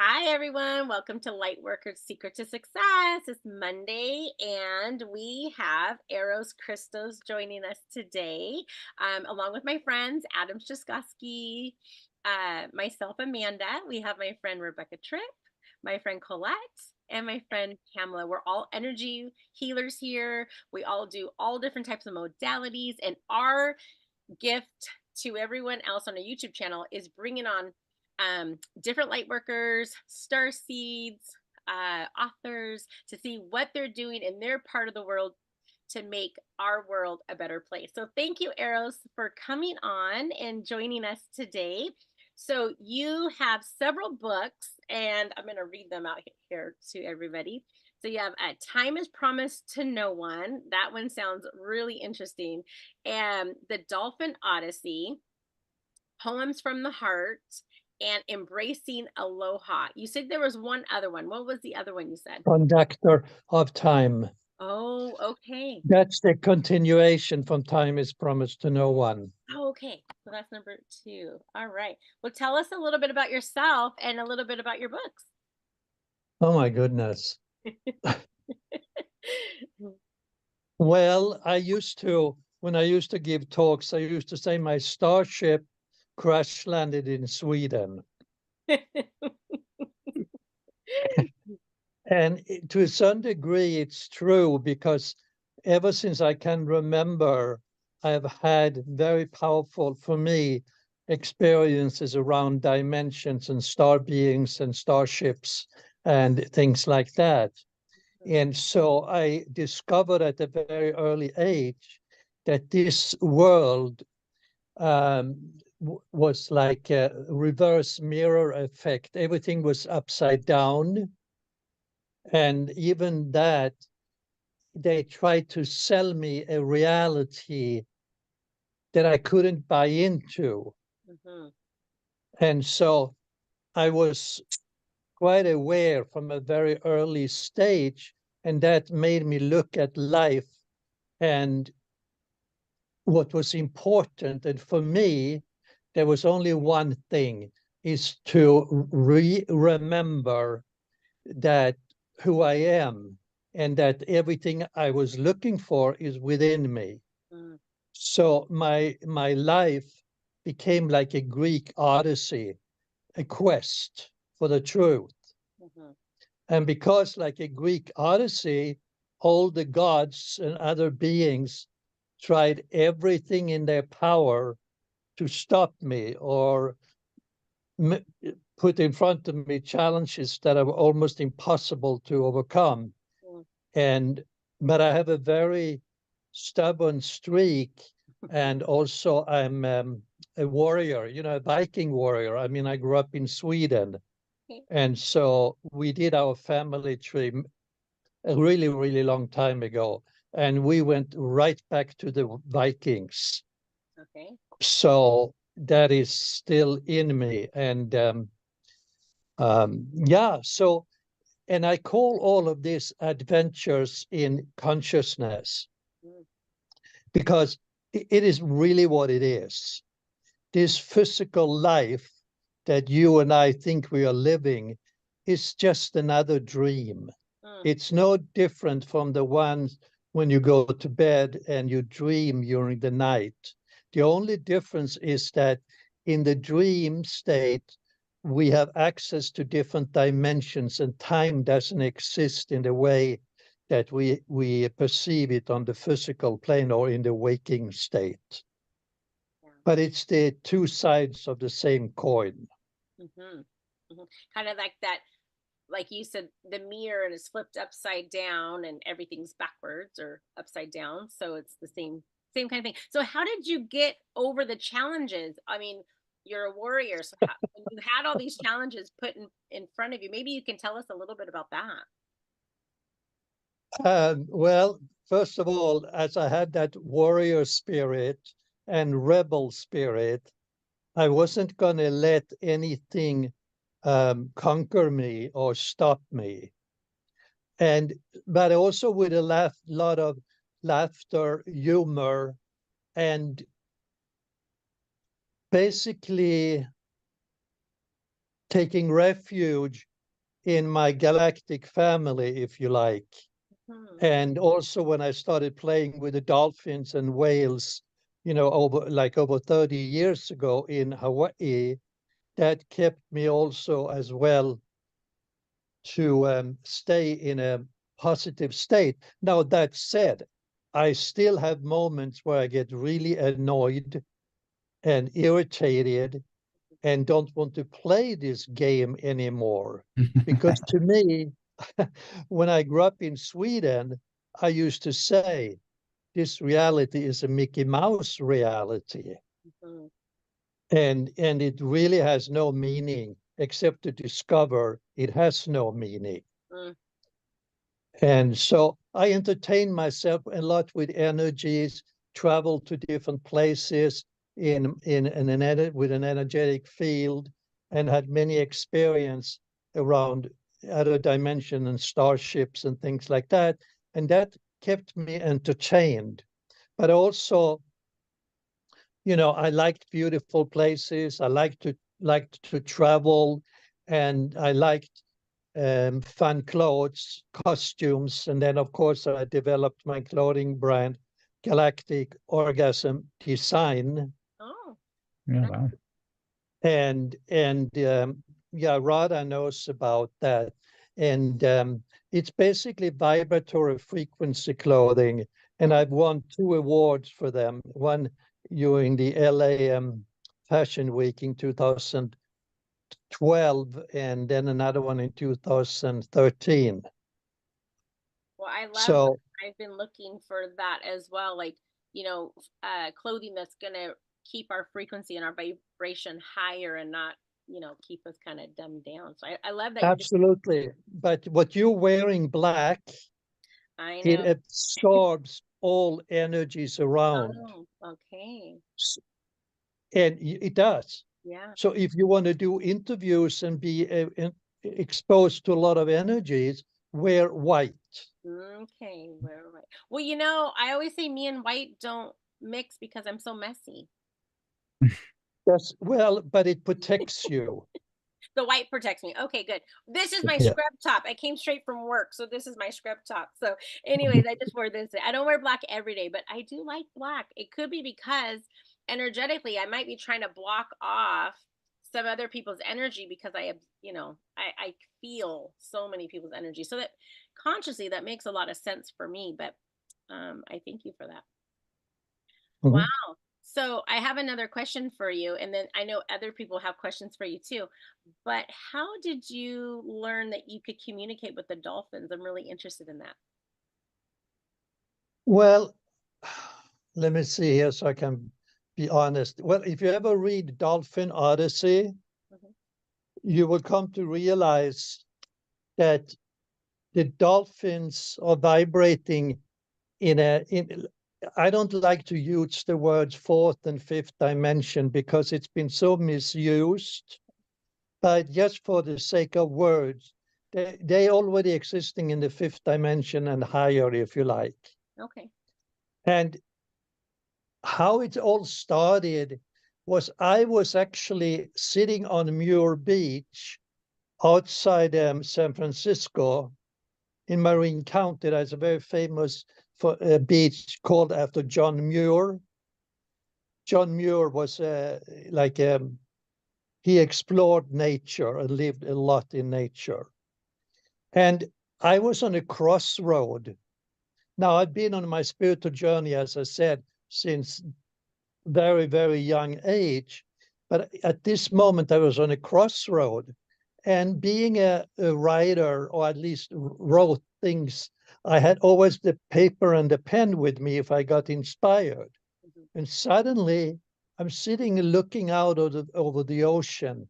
Hi, everyone. Welcome to Lightworkers Secret to Success. It's Monday, and we have Aros Crystos joining us today, along with my friends, Adam Shaskowski, myself, Amanda. We have my friend Rebecca Tripp, my friend Colette, and my friend Pamela. We're all energy healers here. We all do all different types of modalities, and our gift to everyone else on a YouTube channel is bringing on different light workers, star seeds, authors to see what they're doing in their part of the world to make our world a better place. So thank you, Eros, for coming on and joining us today. So you have several books, and I'm going to read them out here to everybody. So you have Time is Promised to No One. That one sounds really interesting. And The Dolphin Odyssey, Poems from the Heart, and Embracing Aloha. You said there was one other one. What was the other one you said? Conductor of Time. Oh, okay. That's the continuation from Time is Promised to No One. Oh, okay. So that's number 2. All right. Well, tell us a little bit about yourself and a little bit about your books. Oh my goodness. Well, when I used to give talks, I used to say my starship crash landed in Sweden. And to a certain degree, it's true, because ever since I can remember, I have had very powerful, for me, experiences around dimensions and star beings and starships and things like that. And so I discovered at a very early age that this world was like a reverse mirror effect. Everything was upside down. And even that, they tried to sell me a reality that I couldn't buy into. Mm-hmm. And so I was quite aware from a very early stage, and that made me look at life and what was important. And for me, there was only one thing, is to remember that who I am, and that everything I was looking for is within me. Mm-hmm. So my life became like a Greek Odyssey, a quest for the truth. Mm-hmm. And because, like a Greek Odyssey, all the gods and other beings tried everything in their power to stop me or put in front of me challenges that are almost impossible to overcome. But I have a very stubborn streak, and also I'm a warrior, a Viking warrior. I mean, I grew up in Sweden, and so we did our family tree a really, really long time ago, and we went right back to the Vikings. Okay. So that is still in me, and so. And I call all of this adventures in consciousness, because it is really what it is. This physical life that you and I think we are living is just another dream. It's no different from the ones when you go to bed and you dream during the night. The only difference is that in the dream state, we have access to different dimensions, and time doesn't exist in the way that we perceive it on the physical plane or in the waking state. Yeah. But it's the two sides of the same coin. Mm-hmm. Mm-hmm. Kind of like that, like you said, the mirror is flipped upside down and everything's backwards or upside down. So it's the same kind of thing. So how did you get over the challenges? I mean, you're a warrior. So when you had all these challenges put in front of you, maybe you can tell us a little bit about that. Well, first of all, as I had that warrior spirit and rebel spirit, I wasn't going to let anything conquer me or stop me. But also with a lot of laughter, humor, and basically taking refuge in my galactic family, if you like. And also when I started playing with the dolphins and whales, over 30 years ago in Hawaii, that kept me also as well to stay in a positive state. Now, that said, I still have moments where I get really annoyed and irritated and don't want to play this game anymore. Because to me, when I grew up in Sweden, I used to say, this reality is a Mickey Mouse reality. And it really has no meaning except to discover it has no meaning. And so I entertain myself a lot with energies, travel to different places with an energetic field, and had many experience around other dimension and starships and things like that. And that kept me entertained. But also, I liked beautiful places. I liked to travel, and I liked fun clothes, costumes, and then of course I developed my clothing brand, Galactic Orgasm Design. Oh, yeah, wow. And yeah, Radha knows about that, and it's basically vibratory frequency clothing, and I've won 2 awards for them. One during the LA Fashion Week in 2012, and then another one in 2013. Well, I love So I've been looking for that as well, like, clothing that's gonna keep our frequency and our vibration higher and not, keep us kind of dumbed down. So I love that. absolutely, but what you're wearing black, I it know. absorbs all energies around. Oh, okay. And it does. Yeah. So if you want to do interviews and be exposed to a lot of energies, wear white. Okay, right. Well, I always say me and white don't mix because I'm so messy. Yes, well, but it protects you. The white protects me. Okay, good. This is my Yeah. scrub top. I came straight from work, so this is my scrub top. So, anyways, I just wore this. I don't wear black every day, but I do like black. It could be because energetically, I might be trying to block off some other people's energy because I feel so many people's energy. So that consciously, that makes a lot of sense for me. But I thank you for that. Mhm. Wow. So I have another question for you, and then I know other people have questions for you too. But how did you learn that you could communicate with the dolphins? I'm really interested in that. Well, let me see here so I can be honest. Well, if you ever read Dolphin Odyssey, Mhm. you will come to realize that the dolphins are vibrating I don't like to use the words 4th and 5th dimension because it's been so misused, but just for the sake of words, they already existing in the 5th dimension and higher, if you like. Okay. And how it all started was I was actually sitting on Muir Beach outside San Francisco in Marin County. There's a very famous beach called after John Muir. John Muir was he explored nature and lived a lot in nature. And I was on a crossroad. Now, I've been on my spiritual journey, as I said, since very, very young age. But at this moment, I was on a crossroad. And being a writer, or at least wrote things, I had always the paper and the pen with me if I got inspired. And suddenly, I'm sitting looking out over the ocean,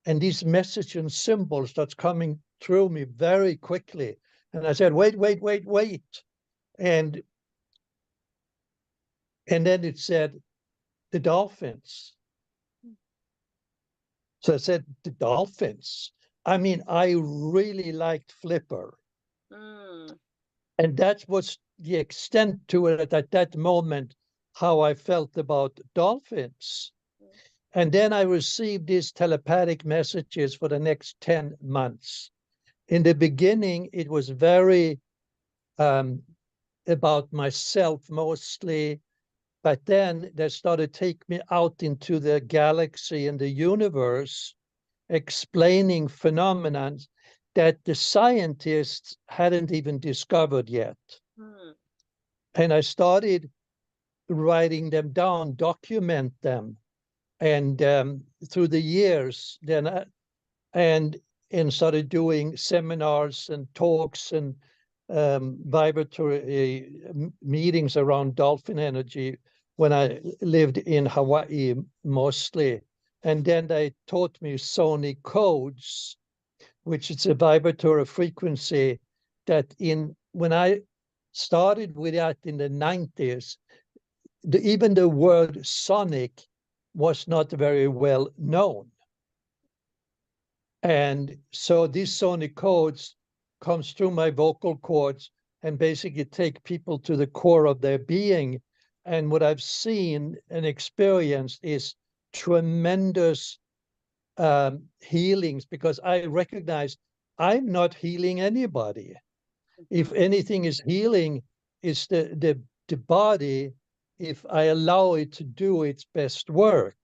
and these messages and symbols starts coming through me very quickly. And I said, wait, wait, wait, wait. And then it said, the dolphins. So I said, the dolphins. I mean, I really liked Flipper. Mm. And that was the extent to it at that moment, how I felt about dolphins. And then I received these telepathic messages for the next 10 months. in the beginning, it was very about myself mostly, but then they started to take me out into the galaxy and the universe, explaining phenomena that the scientists hadn't even discovered yet. And I started writing them down, document them, and through the years, and started doing seminars and talks and vibratory meetings around dolphin energy when I lived in Hawaii mostly. And then they taught me sonic codes, which is a vibratory frequency that when I started with that in the 90s, even the word sonic was not very well known. And so these sonic codes comes through my vocal cords and basically take people to the core of their being. And what I've seen and experienced is tremendous healings, because I recognize I'm not healing anybody. If anything is healing, it's the body, if I allow it to do its best work.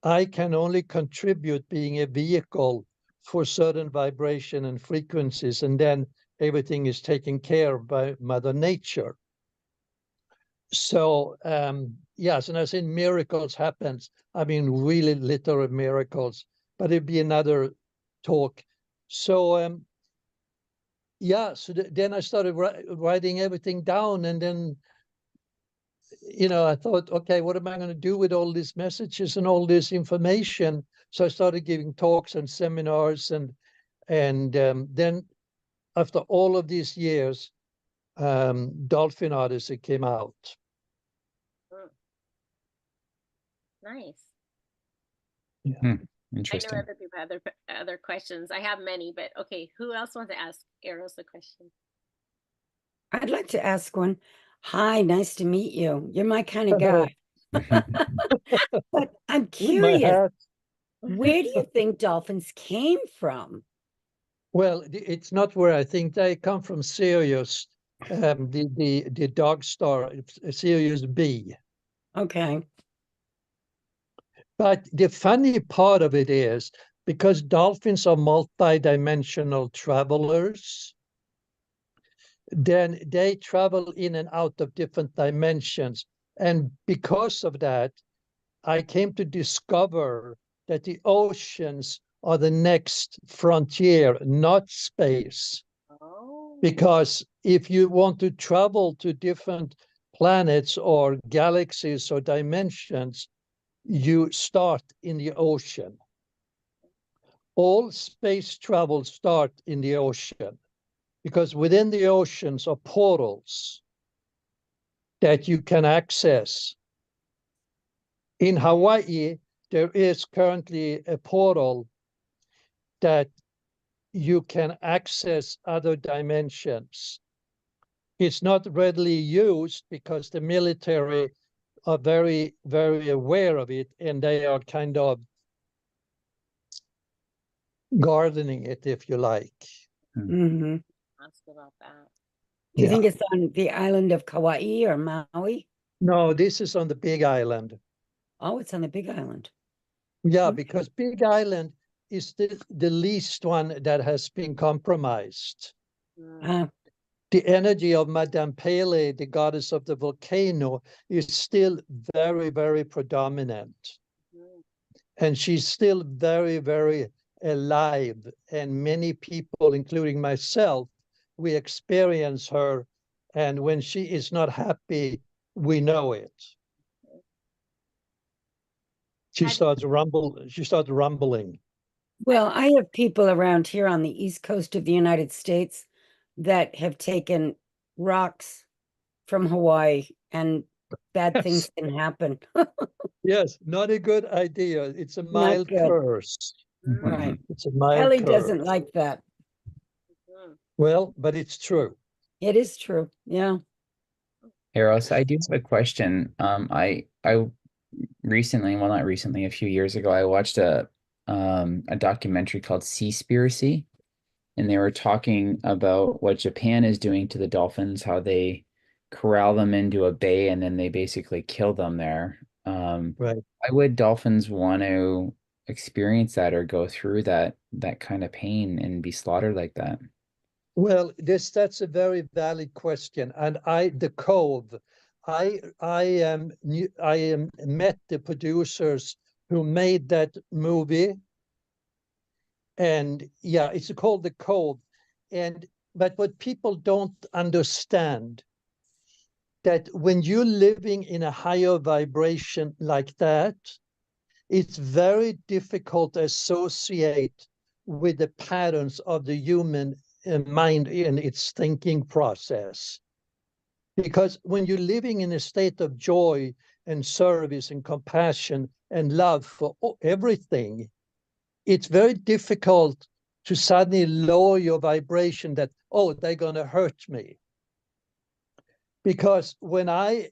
I can only contribute being a vehicle for certain vibration and frequencies, and then everything is taken care of by Mother Nature. So yes, and I say miracles happens. I mean, really literal miracles, but it'd be another talk. So yeah, so then I started writing everything down, and then I thought, okay, what am I going to do with all these messages and all this information? So I started giving talks and seminars, and then after all of these years, Dolphin Odyssey came out. Nice. Yeah. Interesting. I know other people have other questions. I have many, but okay, who else wants to ask Aros a question? I'd like to ask one. Hi, nice to meet you. You're my kind of guy. But I'm curious, where do you think dolphins came from? Well, it's not where I think they come from. Sirius, the dog star, Sirius B. Okay. But the funny part of it is, because dolphins are multi-dimensional travelers, then they travel in and out of different dimensions. And because of that, I came to discover that the oceans are the next frontier, not space. Oh. Because if you want to travel to different planets or galaxies or dimensions, you start in the ocean. All space travel start in the ocean, because within the oceans are portals that you can access. In Hawaii, there is currently a portal that you can access other dimensions. It's not readily used because the military are very, very aware of it, and they are kind of gardening it, if you like. Mm-hmm. Ask about that. Do you think it's on the island of Kauai or Maui? No, this is on the Big Island. Oh, it's on the Big Island. Yeah, Okay. because Big Island is the least one that has been compromised. The energy of Madame Pele, the goddess of the volcano, is still very, very predominant. And she's still very, very alive. And many people, including myself, we experience her. And when she is not happy, we know it. She starts rumbling. Well, I have people around here on the East Coast of the United States that have taken rocks from Hawaii, and bad things can happen. Yes, not a good idea. It's a mild curse. Right. It's a mild Kelly curse. doesn't like that. Well, but it's true. It is true. Yeah. Eros, I do have a question. I recently, well, not recently, a few years ago, I watched a documentary called Seaspiracy. and they were talking about what Japan is doing to the dolphins, how they corral them into a bay and then they basically kill them there. Right. Why would dolphins want to experience that or go through that kind of pain and be slaughtered like that? Well, that's a very valid question. And the Cove, I met the producers who made that movie. And yeah, it's called The Cove. But what people don't understand, that when you're living in a higher vibration like that, it's very difficult to associate with the patterns of the human mind in its thinking process. Because when you're living in a state of joy and service and compassion and love for everything, it's very difficult to suddenly lower your vibration that, oh, they're going to hurt me. Because when I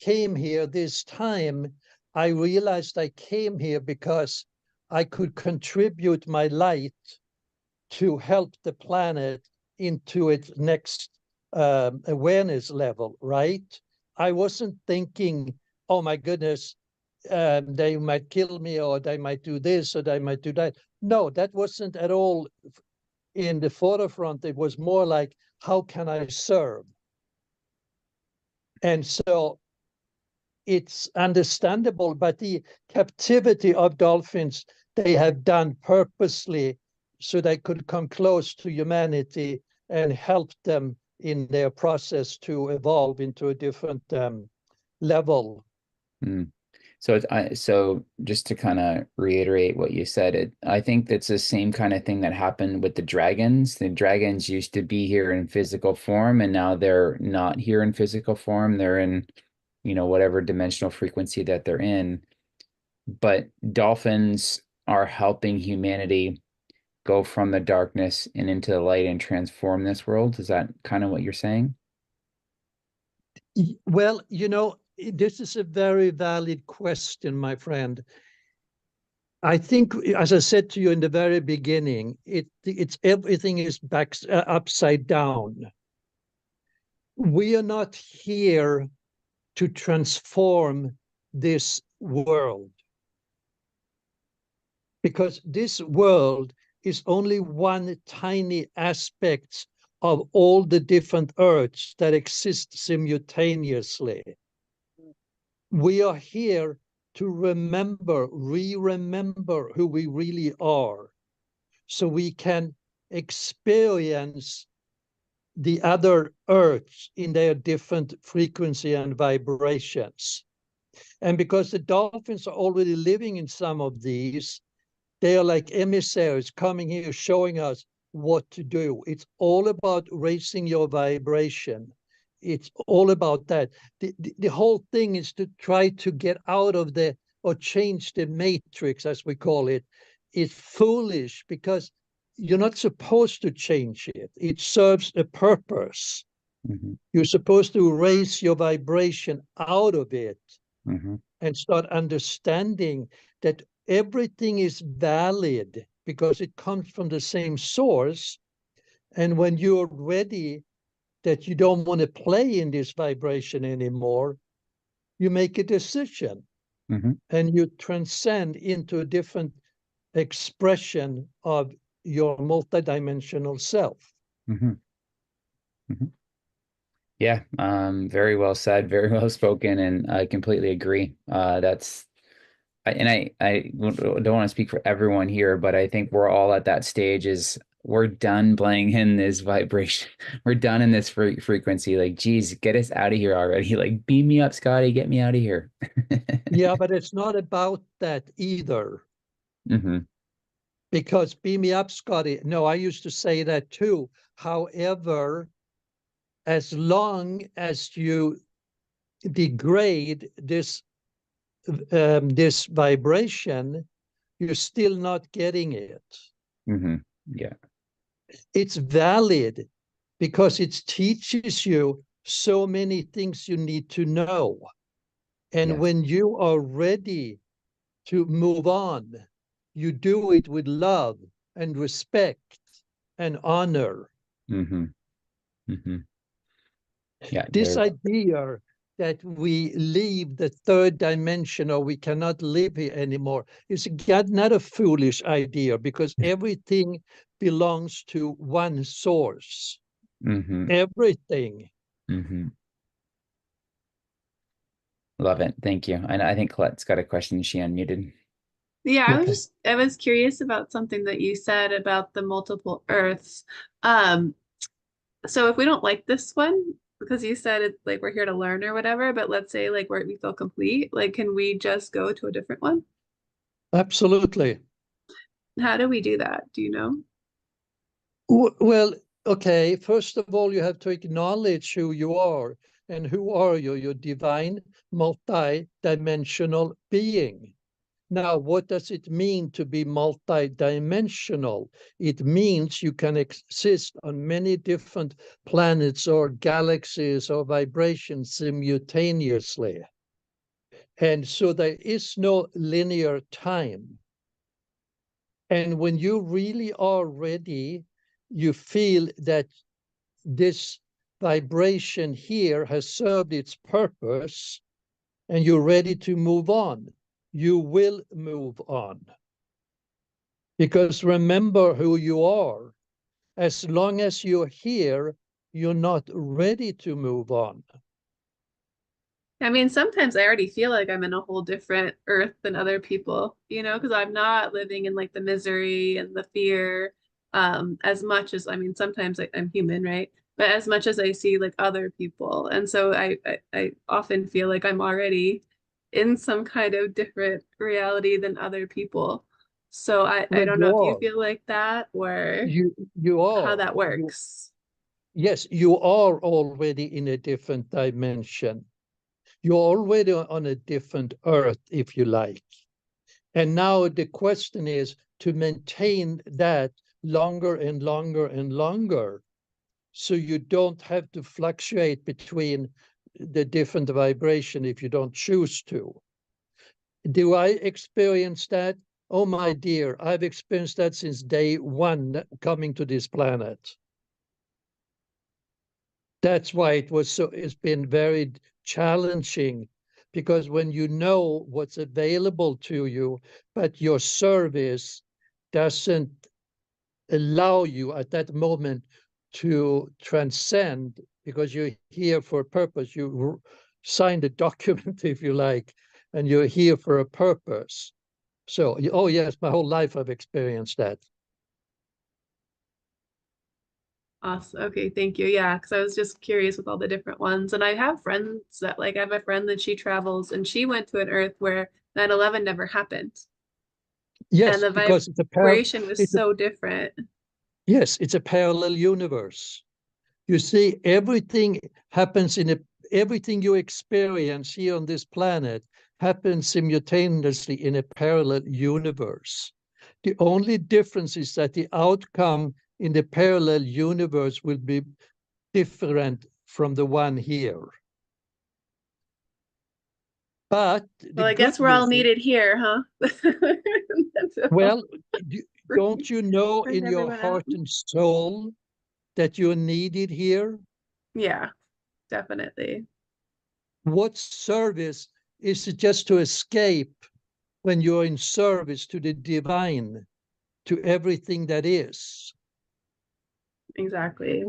came here this time, I realized I came here because I could contribute my light to help the planet into its next awareness level, right? I wasn't thinking, oh my goodness, they might kill me, or they might do this, or they might do that. No, that wasn't at all in the forefront. It was more like, how can I serve? And so it's understandable, but the captivity of dolphins, they have done purposely so they could come close to humanity and help them in their process to evolve into a different level. Mm. So just to kind of reiterate what you said, I think that's the same kind of thing that happened with the dragons. The dragons used to be here in physical form, and now they're not here in physical form. They're in, whatever dimensional frequency that they're in. But dolphins are helping humanity go from the darkness and into the light and transform this world. Is that kind of what you're saying? Well, this is a very valid question, my friend. I think, as I said to you in the very beginning, it's everything is upside down. We are not here to transform this world, because this world is only one tiny aspect of all the different earths that exist simultaneously. We are here to remember who we really are, so we can experience the other earths in their different frequency and vibrations. And because the dolphins are already living in some of these, they are like emissaries coming here, showing us what to do. It's all about raising your vibration. It's all about that. The whole thing is to try to get out of or change the matrix, as we call it. It's foolish, because you're not supposed to change it. It serves a purpose. Mm-hmm. You're supposed to raise your vibration out of it, mm-hmm. and start understanding that everything is valid because it comes from the same source. And when you're ready that you don't want to play in this vibration anymore, you make a decision, mm-hmm. and you transcend into a different expression of your multidimensional self. Mm-hmm. Mm-hmm. Yeah, very well said, very well spoken, and I completely agree. I don't want to speak for everyone here, but I think we're all at that stage. Is we're done playing in this vibration. We're done in this frequency. Like, geez, get us out of here already. Like, beam me up, Scotty, get me out of here. Yeah, but it's not about that either. Mm-hmm. Because beam me up, Scotty. No, I used to say that too. However, as long as you degrade this vibration, you're still not getting it. Mm-hmm. Yeah. It's valid because it teaches you so many things you need to know. And Yes. when you are ready to move on, you do it with love and respect and honor. Mm-hmm. Mm-hmm. Yeah. This idea that we leave the third dimension or we cannot live here anymore is not a foolish idea, because everything belongs to one source. Mm-hmm. Everything. Mm-hmm. Love it. Thank you. And I think Colette's got a question. She unmuted. Yeah, I was curious about something that you said about the multiple Earths. So if we don't like this one, because you said it's like we're here to learn or whatever, but let's say like we feel complete, like can we just go to a different one? Absolutely. How do we do that? Do you know? Well, okay, first of all, you have to acknowledge who you are. And who are you? You're divine, multi-dimensional being. Now, what does it mean to be multi-dimensional? It means you can exist on many different planets or galaxies or vibrations simultaneously. And so there is no linear time. And when you really are ready, you feel that this vibration here has served its purpose, and you're ready to move on. You will move on. Because remember who you are. As long as you're here, you're not ready to move on. I mean, sometimes I already feel like I'm in a whole different Earth than other people, you know, because I'm not living in like the misery and the fear as much as, I mean, sometimes I'm human, right? But as much as I see like other people. And so I often feel like I'm already in some kind of different reality than other people. So I don't know if you feel like that or you are. How that works. Yes, you are already in a different dimension. You're already on a different Earth, if you like. And now the question is to maintain that longer and longer and longer, so you don't have to fluctuate between the different vibration if you don't choose to. Do I experience that? Oh, my dear, I've experienced that since day one coming to this planet. That's why it's been very challenging, because when you know what's available to you, but your service doesn't allow you at that moment to transcend, because you're here for a purpose. You signed a document, if you like, and you're here for a purpose. So, oh yes, my whole life I've experienced that. Awesome. Okay, thank you. Yeah, because I was just curious with all the different ones. And I have friends that like I have a friend that she travels and she went to an Earth where 9/11 never happened. Yes, and the because vibration was so different. Yes, it's a parallel universe. You see, everything happens everything you experience here on this planet happens simultaneously in a parallel universe. The only difference is that the outcome in the parallel universe will be different from the one here. But well, I guess we're all needed here, huh? Well, don't you know in your heart and soul that you're needed here? Yeah, definitely. What service is it just to escape when you're in service to the divine, to everything that is? Exactly.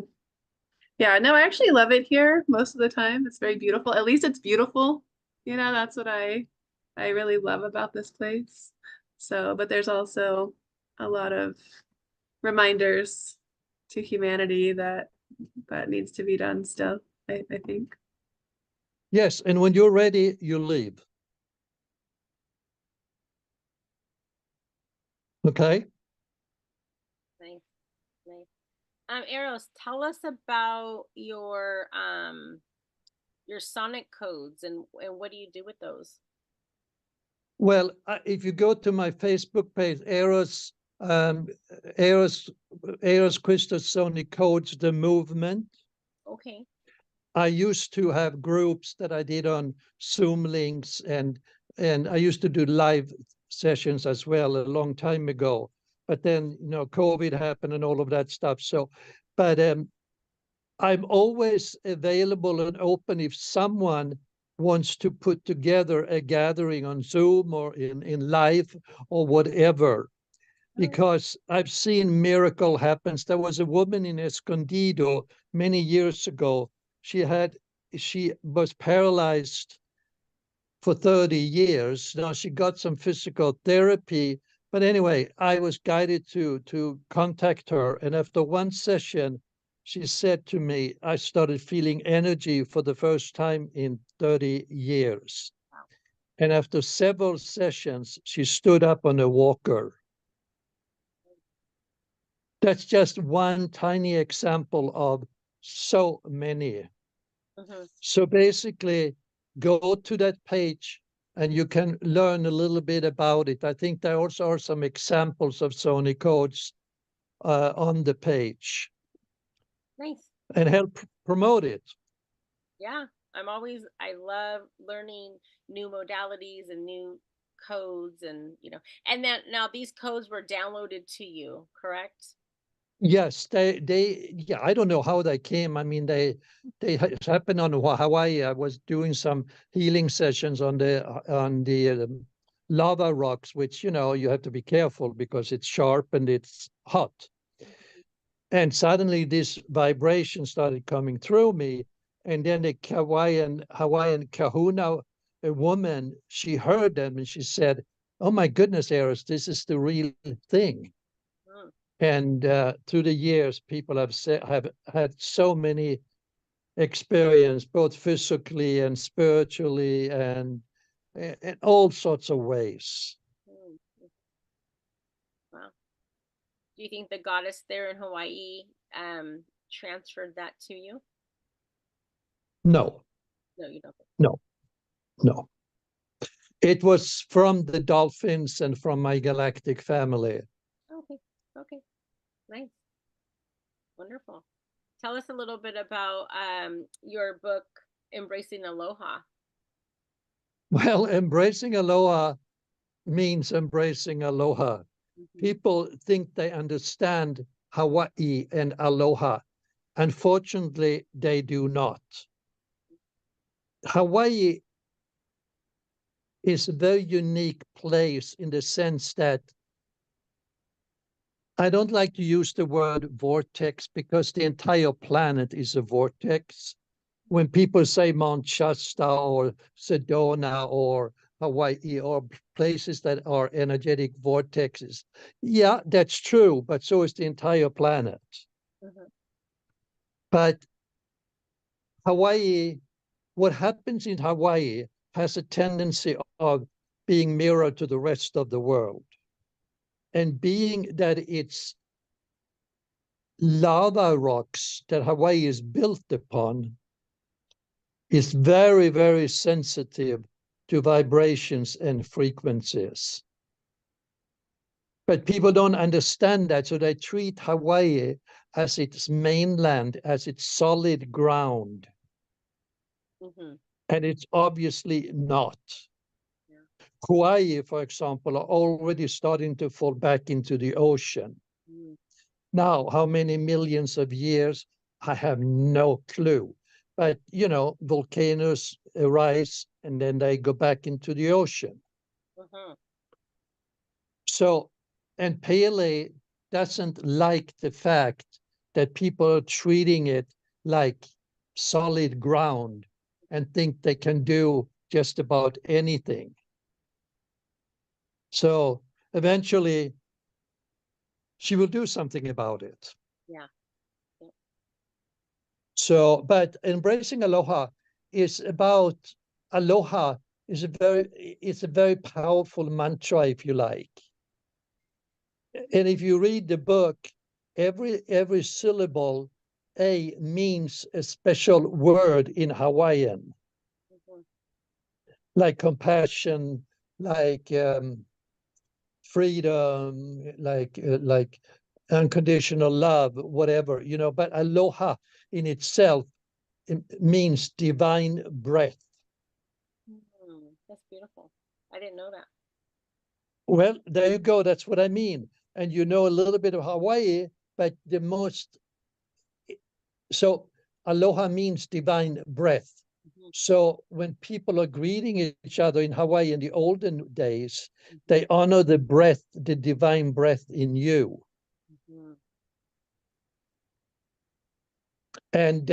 Yeah, no, I actually love it here most of the time. It's very beautiful. At least it's beautiful. You know, that's what I really love about this place. So, but there's also a lot of reminders to humanity that needs to be done still, I think. Yes, and when you're ready, you leave. Okay? Nice, nice. Aros, tell us about your sonic codes and what do you do with those? Well, if you go to my Facebook page, Aros Crystos Sonic Codes the Movement. Okay. I used to have groups that I did on Zoom links, and I used to do live sessions as well a long time ago. but then, COVID happened and all of that stuff. So, but I'm always available and open if someone wants to put together a gathering on Zoom or in live or whatever, because I've seen miracle happens. There was a woman in Escondido many years ago. She was paralyzed for 30 years. Now she got some physical therapy, but anyway, I was guided to contact her. And after one session, she said to me, I started feeling energy for the first time in 30 years. Wow. And after several sessions, she stood up on a walker. That's just one tiny example of so many. Mm-hmm. So basically, go to that page and you can learn a little bit about it. I think there also are some examples of sonic codes on the page. Nice. And help promote it. Yeah, I love learning new modalities and new codes, and and then now these codes were downloaded to you, correct? Yes, yeah, I don't know how they came. I mean, they happened on Hawaii. I was doing some healing sessions on the lava rocks, which, you have to be careful because it's sharp and it's hot. And suddenly this vibration started coming through me. And then the Hawaiian kahuna, a woman, she heard them and she said, oh my goodness, Aros, this is the real thing. Mm. And through the years, people have had so many experience, both physically and spiritually and in all sorts of ways. Mm. Wow. Do you think the goddess there in Hawaii transferred that to you? No. No, you don't. No. It was from the Dolphins and from my galactic family. Okay. Nice. Wonderful. Tell us a little bit about your book, Embracing Aloha. Well, embracing Aloha means embracing Aloha. Mm-hmm. People think they understand Hawaii and Aloha. Unfortunately, they do not. Hawaii is a very unique place in the sense that I don't like to use the word vortex because the entire planet is a vortex. When people say Mount Shasta or Sedona or Hawaii or places that are energetic vortexes, yeah, that's true, but so is the entire planet. Mm-hmm. But Hawaii, what happens in Hawaii has a tendency of being mirrored to the rest of the world. And being that it's lava rocks that Hawaii is built upon, is very, very sensitive to vibrations and frequencies. But people don't understand that, so they treat Hawaii as its mainland, as its solid ground. Mm-hmm. And it's obviously not. Hawaii, for example, are already starting to fall back into the ocean. Mm. Now, how many millions of years? I have no clue. But, volcanoes arise and then they go back into the ocean. Mm-hmm. So, and Pele doesn't like the fact that people are treating it like solid ground and think they can do just about anything. So eventually, she will do something about it. Yeah. So, but embracing Aloha is about Aloha is a very powerful mantra, if you like. And if you read the book, every syllable A means a special word in Hawaiian, mm-hmm. like compassion, like freedom, like unconditional love, whatever, but Aloha in itself, it means divine breath. That's beautiful. I didn't know that. Well, there you go. That's what I mean. and you know a little bit of Hawaii, but so aloha means divine breath. So when people are greeting each other in Hawaii in the olden days, they honor the breath, the divine breath in you. And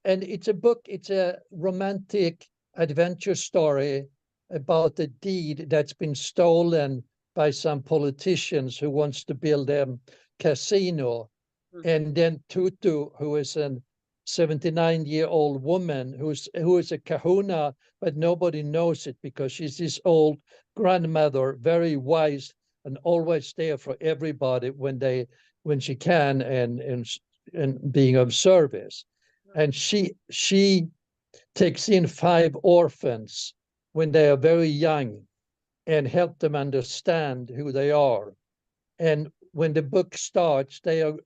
it's a book, it's a romantic adventure story about a deed that's been stolen by some politicians who wants to build a casino. And then Tutu, who is a 79-year-old woman who is a kahuna, but nobody knows it because she's this old grandmother, very wise and always there for everybody when she can and being of service. And she takes in 5 orphans when they are very young and help them understand who they are. And when the book starts, they are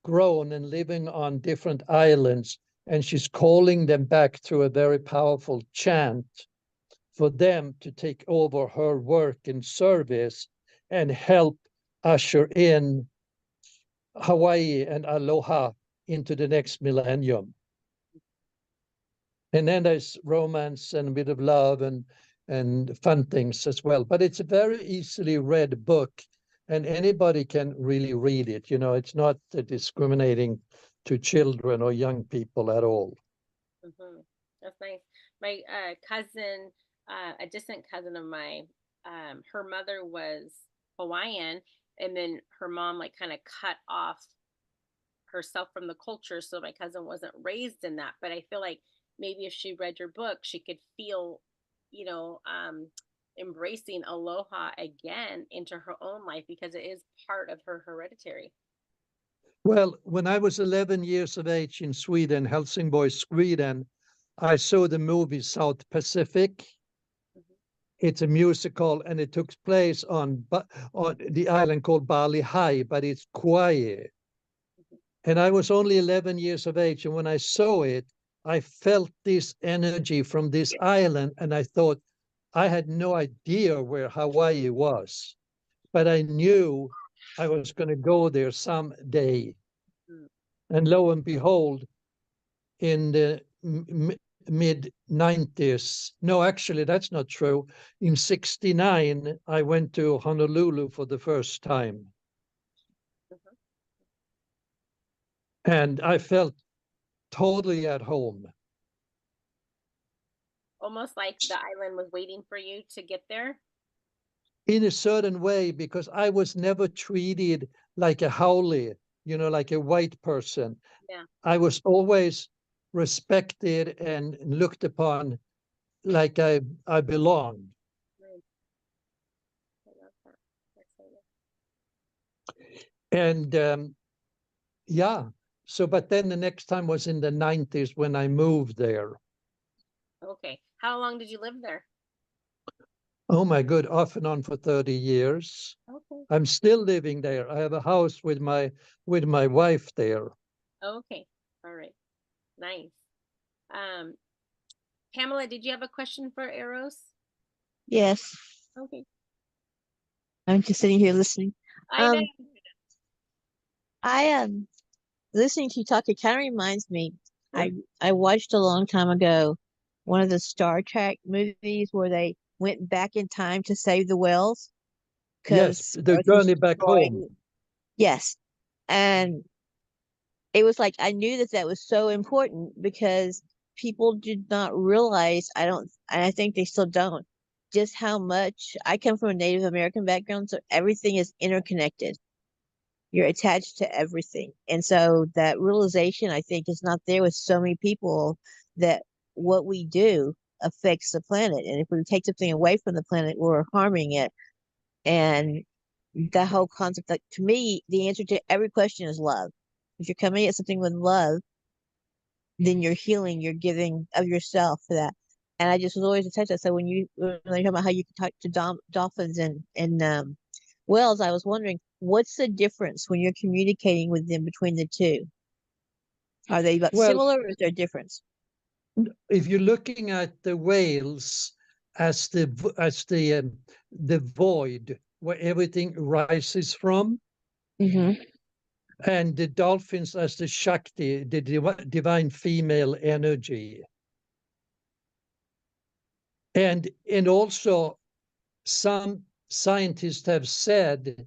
grown and living on different islands, and she's calling them back through a very powerful chant for them to take over her work and service and help usher in Hawaii and Aloha into the next millennium. And then there's romance and a bit of love and fun things as well. But it's a very easily read book, and anybody can really read it. You know, it's not discriminating to children or young people at all. That's nice. My cousin, a distant cousin of mine, her mother was Hawaiian, and then her mom like kind of cut off herself from the culture, so my cousin wasn't raised in that. But I feel like maybe if she read your book, she could feel, you know, embracing aloha again into her own life, because it is part of her hereditary. Well, when I was 11 years of age in Sweden, Helsingborg, Sweden, I saw the movie South Pacific. It's a musical, and it took place on the island called Bali Hai, but it's Kauai. And I was only 11 years of age, and when I saw it, I felt this energy from this island, and I thought, I had no idea where Hawaii was, but I knew I was going to go there someday. And lo and behold, in the mid-90s, no, actually, that's not true. In 69, I went to Honolulu for the first time. And I felt totally at home. Almost like the island was waiting for you to get there? In a certain way, because I was never treated like a haole, you know, like a white person. Yeah. I was always respected and looked upon like I belonged. I love that. And yeah, so, but then the next time was in the 90s when I moved there. Okay. How long did you live there? Oh my God, off and on for 30 years. Okay. I'm still living there. I have a house with my wife there. Okay. All right. Nice. Pamela, did you have a question for Aros? Yes. Okay. I'm just sitting here listening. I know. I am listening to you talk. It kind of reminds me. I watched a long time ago one of the Star Trek movies where they went back in time to save the whales. Yes, the journey back home. Yes, and it was like I knew that was so important because people did not realize. And I think they still don't, just how much. I come from a Native American background, so everything is interconnected. You're attached to everything. And so that realization, I think, is not there with so many people, that what we do affects the planet. And if we take something away from the planet, we're harming it. And the whole concept, like, to me, the answer to every question is love. If you're coming at something with love, then you're healing, you're giving of yourself for that. And I just was always attached to that. So when you're talking about how you can talk to dolphins and whales, I was wondering, what's the difference when you're communicating with them between the two? Are they similar, or is there a difference? If you're looking at the whales as the void where everything rises from, Mm-hmm. And the dolphins as the Shakti, the divine female energy. And also some scientists have said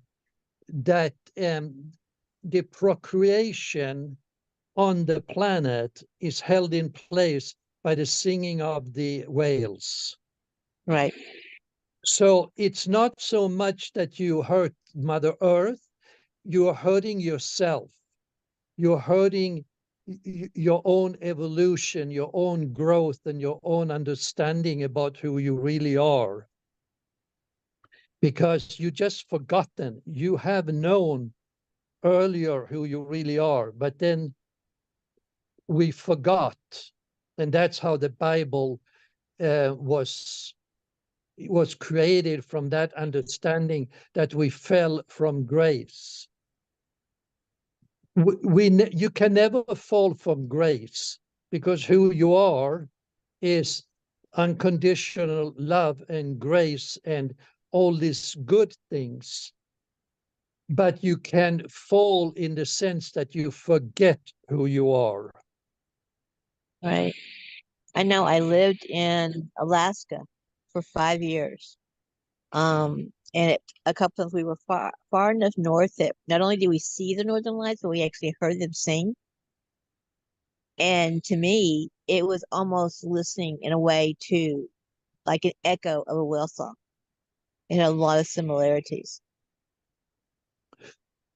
that the procreation on the planet is held in place by the singing of the whales. Right. So it's not so much that you hurt Mother Earth, you are hurting yourself. You're hurting your own evolution, your own growth, and your own understanding about who you really are. Because you just forgotten, you have known earlier who you really are, but then we forgot. And that's how the Bible was created, from that understanding that we fell from grace. You can never fall from grace, because who you are is unconditional love and grace and all these good things. But you can fall in the sense that you forget who you are. Right. I know I lived in Alaska for 5 years. And a couple of we were far enough north that not only did we see the Northern Lights, but we actually heard them sing. And to me, it was almost listening in a way to like an echo of a whale song. It had a lot of similarities.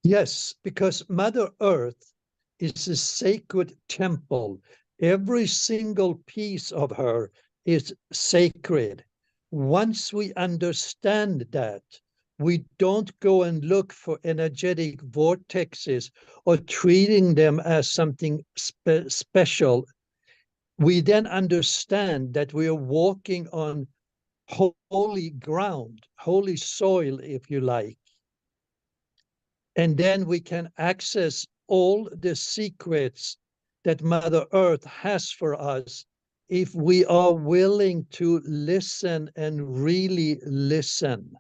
Yes, because Mother Earth is a sacred temple. Every single piece of her is sacred. Once we understand that, we don't go and look for energetic vortexes or treating them as something special. We then understand that we are walking on holy ground, holy soil, if you like. And then we can access all the secrets that Mother Earth has for us if we are willing to listen and really listen.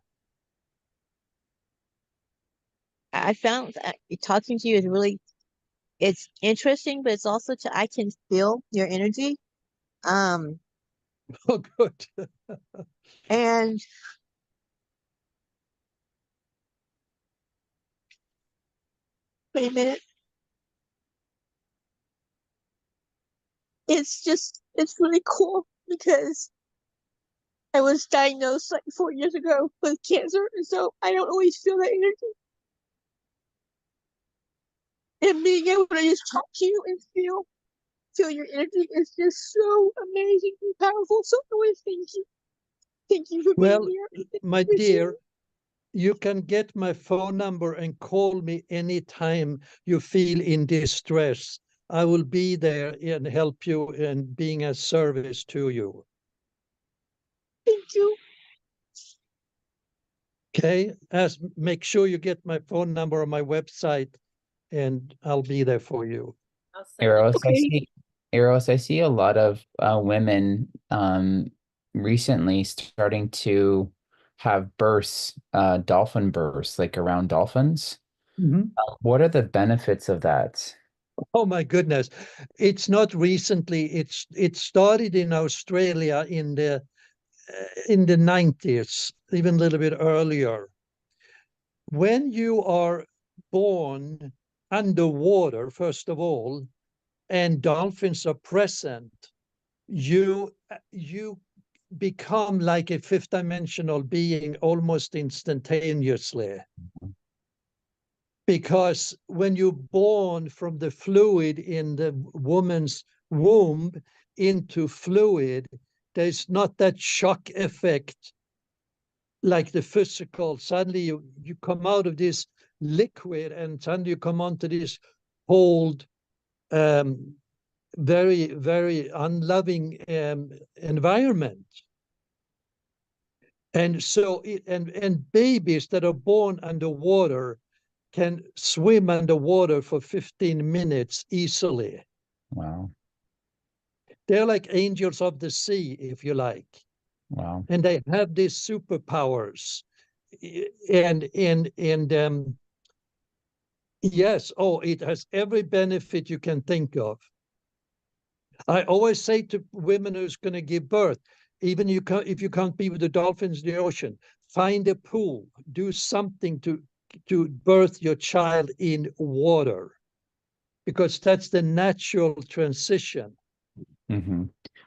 I found that talking to you is really, it's interesting, but it's also I can feel your energy. Oh, good. And wait a minute. It's really cool because I was diagnosed like 4 years ago with cancer, and so I don't always feel that energy. And being able to just talk to you and feel your energy is just so amazing and powerful. So always thank you. Thank you for being here. My dear, you can get my phone number and call me anytime you feel in distress. I will be there and help you and being a service to you. Thank you. Okay, make sure you get my phone number on my website, and I'll be there for you. Eros, Okay. I see a lot of women recently starting to have births, dolphin births, like around dolphins. What are the benefits of that? Oh my goodness. It's not recently. It started in Australia in the 90s, even a little bit earlier. When you are born underwater, first of all, and dolphins are present, you become like a fifth dimensional being almost instantaneously. Because when you're born from the fluid in the woman's womb into fluid, there's not that shock effect like the physical. Suddenly you come out of this liquid and suddenly you come onto this cold, very, very unloving environment. And so, and babies that are born underwater can swim underwater for 15 minutes easily. Wow. They're like angels of the sea, if you like. Wow. And they have these superpowers. And Yes. Oh, it has every benefit you can think of. I always say to women who's going to give birth, even if you can't be with the dolphins in the ocean, find a pool, do something to birth your child in water, because that's the natural transition. Mm-hmm.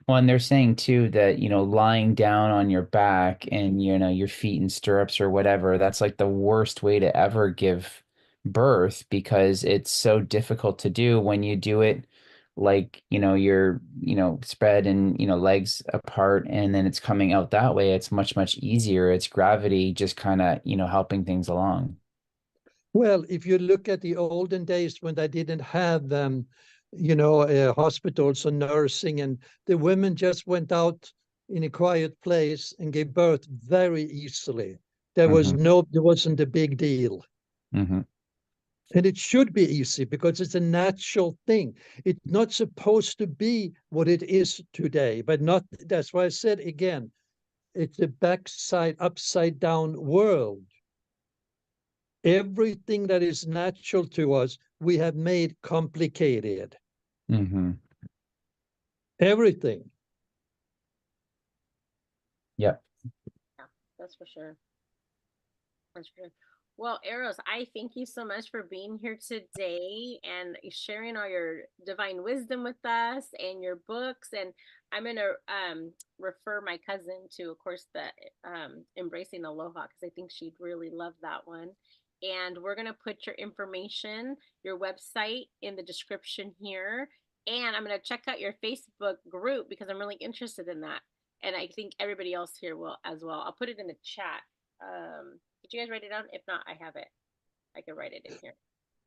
Well, and they're saying too that, lying down on your back and, your feet in stirrups or whatever, that's like the worst way to ever give birth, because it's so difficult to do when you do it like, you're, spread and, legs apart, and then it's coming out that way. It's much, much easier. It's gravity just kind of, helping things along. Well, if you look at the olden days when they didn't have hospitals or nursing, and the women just went out in a quiet place and gave birth very easily. There wasn't a big deal. Mm-hmm. And it should be easy because it's a natural thing. It's not supposed to be what it is today, but that's why I said again, it's a upside down world. Everything that is natural to us, we have made complicated. Mm-hmm. Everything. Yep. Yeah, that's for sure. That's for sure. Well, Aros, I thank you so much for being here today and sharing all your divine wisdom with us and your books. And I'm going to refer my cousin to, of course, the Embracing Aloha, because I think she'd really love that one. And we're going to put your information, your website in the description here. And I'm going to check out your Facebook group because I'm really interested in that. And I think everybody else here will as well. I'll put it in the chat. Did you guys write it down? If not, I have it. I can write it in here.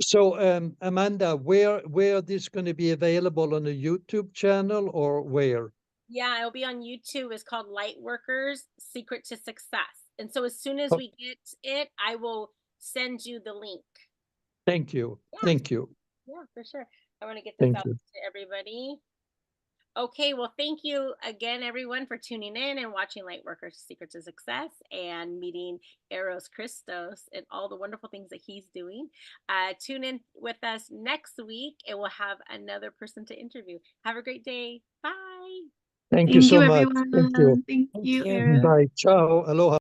So, Amanda, where this going to be available, on a YouTube channel or where? Yeah, it'll be on YouTube. It's called Lightworkers Secret to Success. And so as soon as we get it, I will send you the link. Thank you. Yeah. Thank you. Yeah, for sure. I want to get this out to everybody. Okay, well, thank you again, everyone, for tuning in and watching Lightworkers Secret to Success and meeting Aros Crystos and all the wonderful things that he's doing. Tune in with us next week and we'll have another person to interview. Have a great day. Bye. Thank you so much. Everyone. Thank you. Thank you, Aros. Bye. Ciao. Aloha.